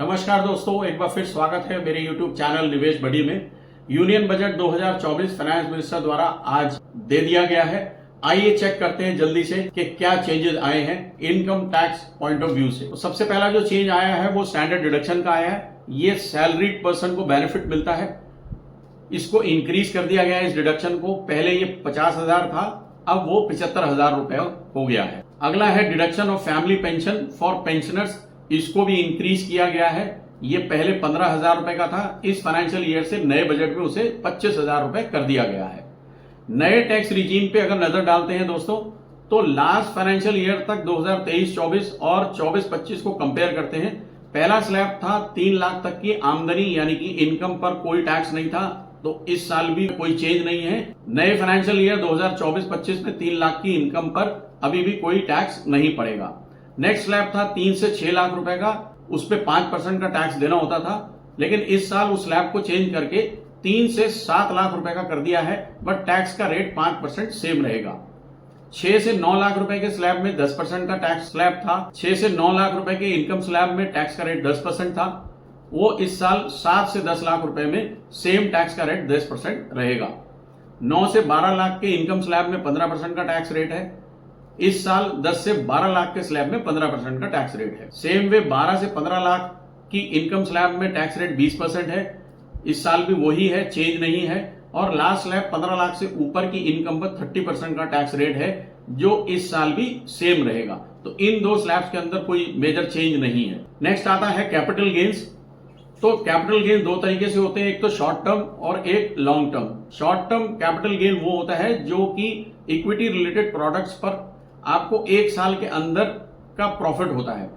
नमस्कार दोस्तों, एक बार फिर स्वागत है मेरे YouTube चैनल निवेश बड़ी में। यूनियन बजट 2024 फाइनेंस मिनिस्टर द्वारा आज दे दिया गया है। आइए चेक करते हैं जल्दी से कि क्या चेंजेस आए हैं income tax point of view से। तो सबसे पहला जो चेंज आया है वो स्टैंडर्ड डिडक्शन का आया है। ये सैलरीड पर्सन को बेनिफिट मिलता है, इसको इंक्रीज कर दिया गया है। इस डिडक्शन को पहले ये 50,000 था, अब वो 75,000 रुपए हो गया है। अगला है deduction of family pension for pensioners, इसको भी इंक्रीज किया गया है। ये पहले 15,000 रुपए का था, इस फाइनेंशियल ईयर से नए बजट में उसे 25,000 रुपए कर दिया गया है। नए टैक्स रिजीम पे अगर नजर डालते हैं दोस्तों, तो लास्ट फाइनेंशियल ईयर तक 2023-24 और 24-25 को कंपेयर करते हैं। पहला स्लैब था 3 लाख तक की आमदनी, यानी कि इनकम पर कोई टैक्स नहीं था, तो इस साल भी कोई चेंज नहीं है। नए फाइनेंशियल ईयर 2024-25 में 3 लाख की इनकम पर अभी भी कोई टैक्स नहीं पड़ेगा। नेक्स्ट स्लैब था 3 से 6 लाख रुपए का, उस पर 5% का टैक्स देना होता था, लेकिन इस साल उस स्लैब को चेंज करके 3 से 7 लाख रुपए का कर दिया है, बट टैक्स का रेट 5% सेम रहेगा। 6 से 9 लाख रुपए के स्लैब में 10% का टैक्स स्लैब था। 6 से 9 लाख रुपए के इनकम स्लैब में टैक्स का रेट 10% था, वो इस साल 7 से 10 लाख रुपए में सेम टैक्स का रेट 10% रहेगा। 9 से 12 लाख के इनकम स्लैब में 15% का टैक्स रेट है, इस साल 10 से 12 लाख के स्लैब में 15% का टैक्स रेट है। सेम वे 12 से 15 लाख की इनकम स्लैब में टैक्स रेट 20% है, इस साल भी वही है, चेंज नहीं है। और लास्ट स्लैब 15 लाख से ऊपर की इनकम पर 30% का टैक्स रेट है, जो इस साल भी सेम रहेगा। तो इन दो स्लैब्स के अंदर कोई मेजर चेंज नहीं है। नेक्स्ट आता है कैपिटल गेन्स। तो कैपिटल गेन दो तरीके से होते हैं, एक तो शॉर्ट टर्म और एक long term. Short term capital gain वो होता है जो कि इक्विटी रिलेटेड प्रोडक्ट्स पर आपको 1 साल के अंदर का प्रॉफिट होता है।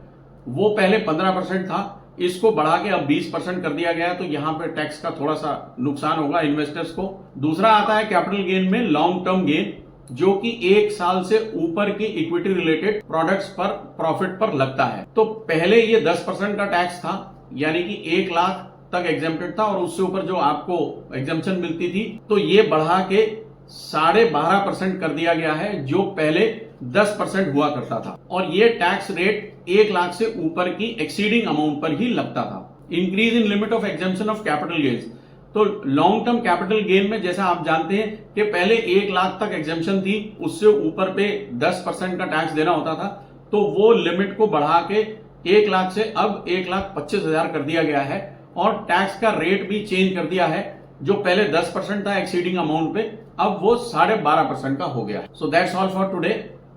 वो पहले 15% था, इसको बढ़ा के अब 20% कर दिया गया, तो यहां पे टैक्स का थोड़ा सा नुकसान होगा इन्वेस्टर्स को। दूसरा आता है कैपिटल गेन में लॉन्ग टर्म गेन, जो कि 1 साल से ऊपर की इक्विटी रिलेटेड प्रोडक्ट्स पर प्रॉफिट पर लगता है। तो पहले ये 10% का टैक्स था, यानी कि 1 लाख तक एग्जेम्प्टेड था, और उससे ऊपर जो आपको एग्जेम्पशन मिलती थी, तो ये बढ़ा के 12.5% कर दिया गया है, जो पहले 10% हुआ करता था। और ये टैक्स रेट 1 लाख से ऊपर की एक्सीडिंग अमाउंट पर ही लगता था। Increase in limit of exemption of capital gains. तो लॉन्ग टर्म कैपिटल गेन में जैसा आप जानते हैं कि पहले 1 लाख तक एग्जेम्पशन थी, उससे ऊपर पे 10% का टैक्स देना होता था, तो वो लिमिट को बढ़ा के 1 लाख से अब 1,25,000 कर दिया गया है। और टैक्स का रेट भी चेंज कर दिया है, जो पहले 10% था एक्सीडिंग अमाउंट पे, अब वो 12.5% का हो गया है। So that's all for today.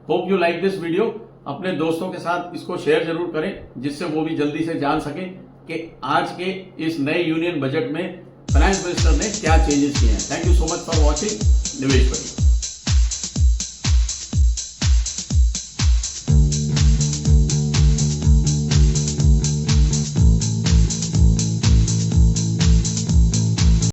Hope you like this video. अपने दोस्तों के साथ इसको शेयर जरूर करें, जिससे वो भी जल्दी से जान सकें कि आज के इस नए यूनियन बजट में फाइनेंस मिनिस्टर ने क्या चेंजेस किए हैं। Thank you so much for watching निवेश बड़ी।